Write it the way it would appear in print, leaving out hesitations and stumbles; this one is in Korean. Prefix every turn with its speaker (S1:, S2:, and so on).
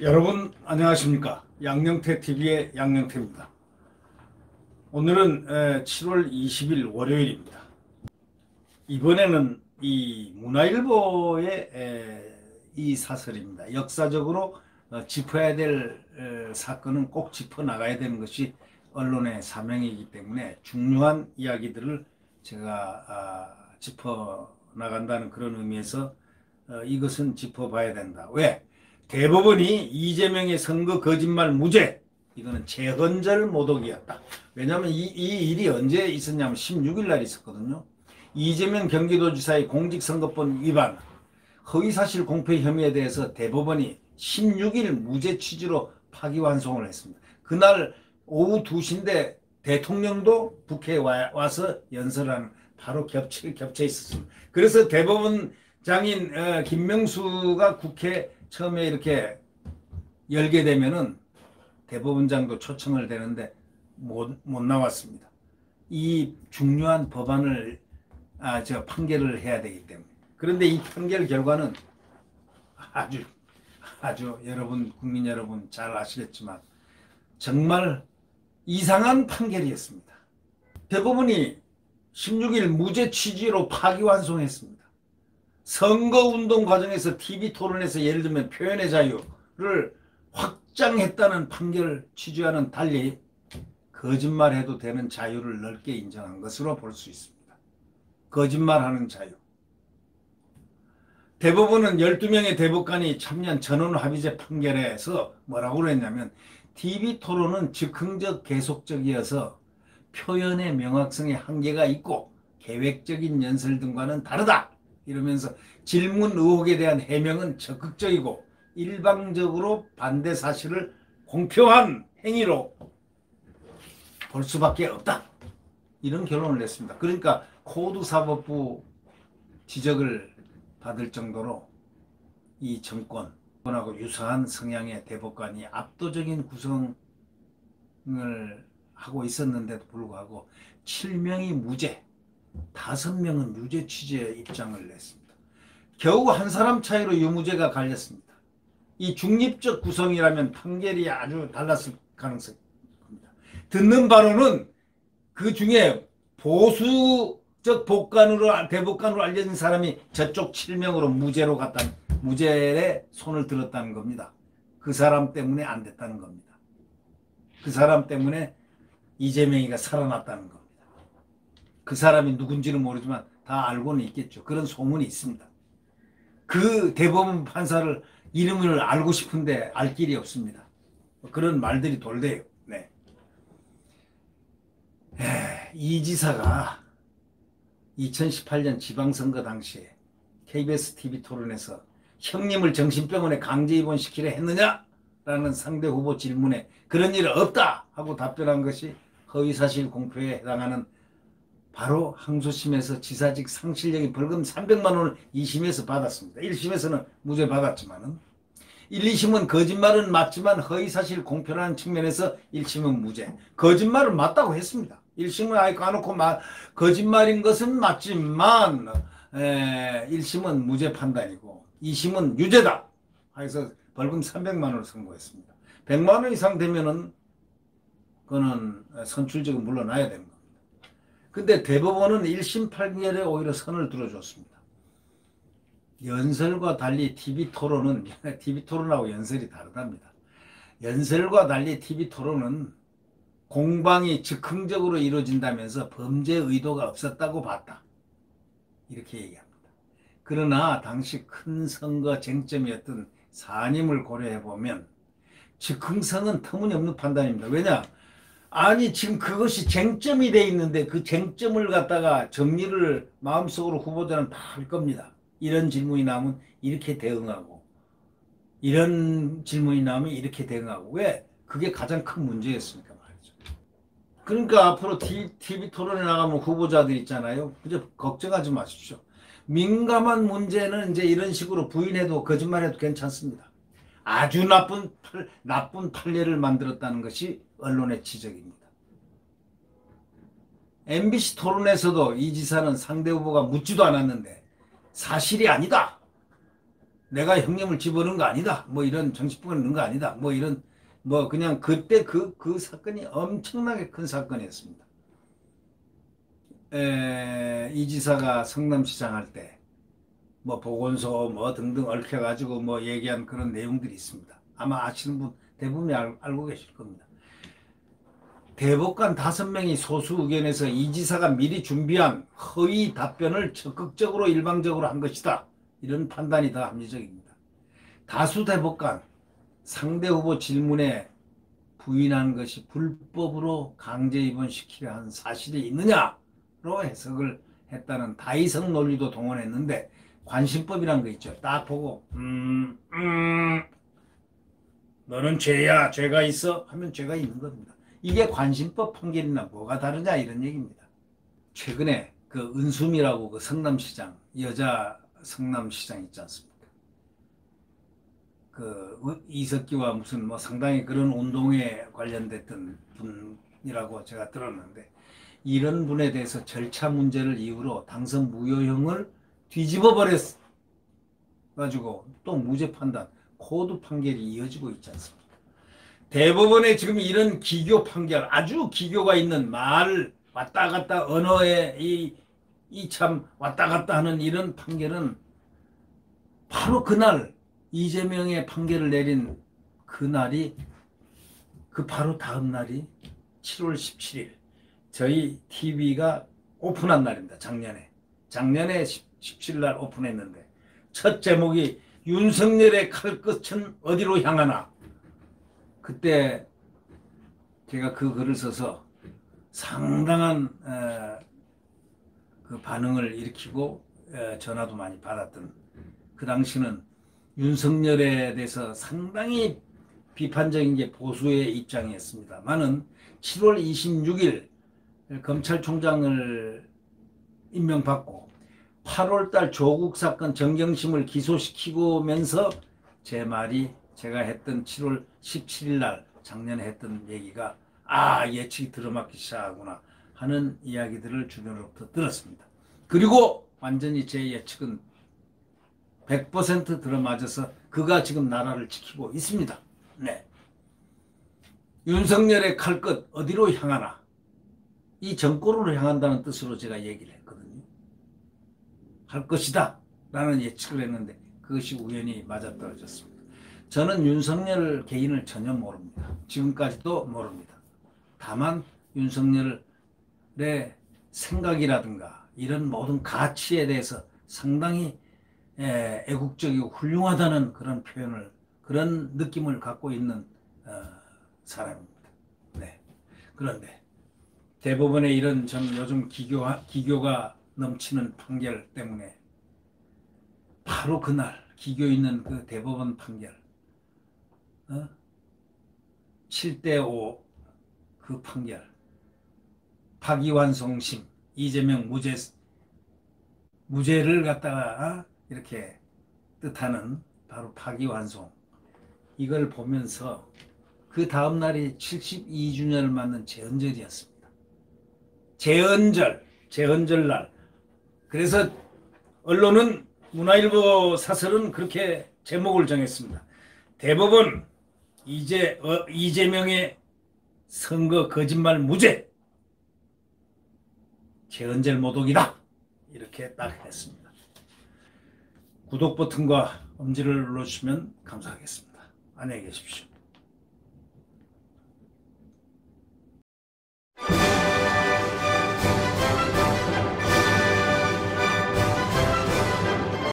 S1: 여러분 안녕하십니까? 양영태TV의 양영태입니다. 오늘은 7월 20일 월요일입니다. 이번에는 이 문화일보의 이 사설입니다. 역사적으로 짚어야 될 사건은 꼭 짚어나가야 되는 것이 언론의 사명이기 때문에 중요한 이야기들을 제가 짚어나간다는 그런 의미에서 이것은 짚어봐야 된다. 왜? 대법원이 이재명의 선거 거짓말 무죄, 이거는 재헌절 모독이었다. 왜냐하면 이 일이 언제 있었냐면 16일 날 있었거든요. 이재명 경기도지사의 공직선거법 위반, 허위사실 공표 혐의에 대해서 대법원이 16일 무죄 취지로 파기환송을 했습니다. 그날 오후 2시인데 대통령도 국회에 와서 연설하는 바로 겹쳐 있었습니다. 그래서 대법원장인 김명수가 국회 처음에 이렇게 열게 되면은 대법원장도 초청을 되는데 못 나왔습니다. 이 중요한 법안을 판결을 해야 되기 때문에. 그런데 이 판결 결과는 아주 여러분, 국민 여러분 잘 아시겠지만 정말 이상한 판결이었습니다. 대법원이 16일 무죄 취지로 파기환송했습니다. 선거운동 과정에서 TV 토론에서 예를 들면 표현의 자유를 확장했다는 판결 취지와는 달리 거짓말해도 되는 자유를 넓게 인정한 것으로 볼 수 있습니다. 거짓말하는 자유. 대법원은 12명의 대법관이 참여한 전원합의제 판결에서 뭐라고 했냐면 TV 토론은 즉흥적 계속적이어서 표현의 명확성에 한계가 있고 계획적인 연설 등과는 다르다. 이러면서 질문 의혹에 대한 해명은 적극적이고 일방적으로 반대 사실을 공표한 행위로 볼 수밖에 없다. 이런 결론을 냈습니다. 그러니까 코드사법부 지적을 받을 정도로 이 정권하고 유사한 성향의 대법관이 압도적인 구성을 하고 있었는데도 불구하고 7명이 무죄, 5명은 유죄 취지의 입장을 냈습니다. 겨우 한 사람 차이로 유무죄가 갈렸습니다. 이 중립적 구성이라면 판결이 아주 달랐을 가능성입니다. 듣는 바로는 그 중에 보수적 대법관으로 알려진 사람이 저쪽 7명으로 무죄로 갔다는, 무죄에 손을 들었다는 겁니다. 그 사람 때문에 안 됐다는 겁니다. 그 사람 때문에 이재명이가 살아났다는 겁니다. 그 사람이 누군지는 모르지만 다 알고는 있겠죠. 그런 소문이 있습니다. 그 대법원 판사를 이름을 알고 싶은데 알 길이 없습니다. 그런 말들이 돌대요. 네. 이 지사가 2018년 지방선거 당시에 KBS TV 토론에서 형님을 정신병원에 강제 입원시키려 했느냐라는 상대 후보 질문에 그런 일 없다 하고 답변한 것이 허위사실 공표에 해당하는 바로 항소심에서 지사직 상실력인 벌금 300만 원을 2심에서 받았습니다. 1심에서는 무죄 받았지만은 1, 2심은 거짓말은 맞지만 허위사실 공표라는 측면에서 1심은 무죄. 거짓말은 맞다고 했습니다. 1심은 아예 까놓고 거짓말인 것은 맞지만 1심은 무죄 판단이고 2심은 유죄다. 해서 벌금 300만 원을 선고했습니다. 100만 원 이상 되면은 그거는 선출직은 물러나야 됩니다. 근데 대법원은 1심 판결에 오히려 선을 들어줬습니다. 연설과 달리 TV토론하고 연설이 다르답니다. 연설과 달리 TV토론은 공방이 즉흥적으로 이루어진다면서 범죄 의도가 없었다고 봤다. 이렇게 얘기합니다. 그러나 당시 큰 선거 쟁점이었던 산임을 고려해보면 즉흥성은 터무니없는 판단입니다. 왜냐? 아니 지금 그것이 쟁점이 돼 있는데 그 쟁점을 갖다가 정리를 마음속으로 후보자는 다 할 겁니다. 이런 질문이 나오면 이렇게 대응하고 이런 질문이 나오면 이렇게 대응하고 왜? 그게 가장 큰 문제였으니까 말이죠. 그러니까 앞으로 TV 토론에 나가면 후보자들 있잖아요. 그저 걱정하지 마십시오. 민감한 문제는 이제 이런 식으로 부인해도 거짓말해도 괜찮습니다. 아주 나쁜 판례를 만들었다는 것이 언론의 지적입니다. MBC 토론에서도 이 지사는 상대 후보가 묻지도 않았는데 사실이 아니다. 내가 형님을 집어넣은 거 아니다. 뭐 이런 정치부가 넣은 거 아니다. 뭐 이런 뭐 그냥 그때 그 사건이 엄청나게 큰 사건이었습니다. 이 지사가 성남시장 할 때 뭐 보건소 뭐 등등 얽혀가지고 뭐 얘기한 그런 내용들이 있습니다. 아마 아시는 분 대부분이 알고 계실 겁니다. 대법관 5명이 소수 의견에서 이 지사가 미리 준비한 허위 답변을 적극적으로 일방적으로 한 것이다. 이런 판단이 더 합리적입니다. 다수 대법관 상대 후보 질문에 부인한 것이 불법으로 강제 입원시키려 한 사실이 있느냐로 해석을 했다는 다이성 논리도 동원했는데 관심법이란 거 있죠. 딱 보고 너는 죄야, 죄가 있어 하면 죄가 있는 겁니다. 이게 관심법 판결이나 뭐가 다르냐 이런 얘기입니다. 최근에 그 은수미라고 그 성남시장 여자 성남시장 있지 않습니까? 그 이석기와 무슨 뭐 상당히 그런 운동에 관련됐던 분이라고 제가 들었는데 이런 분에 대해서 절차 문제를 이유로 당선 무효형을 뒤집어 버렸 가지고 또 무죄 판단, 코드 판결이 이어지고 있지 않습니까? 대법원에 지금 이런 기교 판결, 아주 기교가 있는 말 왔다 갔다 언어에 이 참 왔다 갔다 하는 이런 판결은 바로 그날 이재명의 판결을 내린 그날이 그 바로 다음 날이 7월 17일 저희 TV가 오픈한 날입니다. 작년에 17일 날 오픈했는데 첫 제목이 윤석열의 칼끝은 어디로 향하나. 그때 제가 그 글을 써서 상당한 그 반응을 일으키고 전화도 많이 받았던 그 당시는 윤석열에 대해서 상당히 비판적인 게 보수의 입장이었습니다만은 7월 26일 검찰총장을 임명받고 8월달 조국 사건 정경심을 기소시키고면서 제 말이 제가 했던 7월 17일 날 작년에 했던 얘기가 예측이 들어맞기 시작하구나 하는 이야기들을 주변으로부터 들었습니다. 그리고 완전히 제 예측은 100% 들어맞아서 그가 지금 나라를 지키고 있습니다. 네. 윤석열의 칼끝 어디로 향하나. 이 정권으로 향한다는 뜻으로 제가 얘기를 했거든요. 할 것이다 라는 예측을 했는데 그것이 우연히 맞아떨어졌습니다. 저는 윤석열 개인을 전혀 모릅니다. 지금까지도 모릅니다. 다만 윤석열의 생각이라든가 이런 모든 가치에 대해서 상당히 애국적이고 훌륭하다는 그런 표현을 그런 느낌을 갖고 있는 사람입니다. 네. 그런데 대법원의 이런 전 요즘 기교가 넘치는 판결 때문에 바로 그날 기교 있는 그 대법원 판결 7대5 그 판결 파기환송심 이재명 무죄를 갖다가 이렇게 뜻하는 바로 파기환송 이걸 보면서 그 다음 날이 72주년을 맞는 제헌절이었습니다. 제헌절 날. 그래서 언론은 문화일보 사설은 그렇게 제목을 정했습니다. 대법원 이재명의 선거 거짓말 무죄 제헌절 모독이다 이렇게 딱 했습니다. 구독 버튼과 엄지를 눌러주시면 감사하겠습니다. 안녕히 계십시오.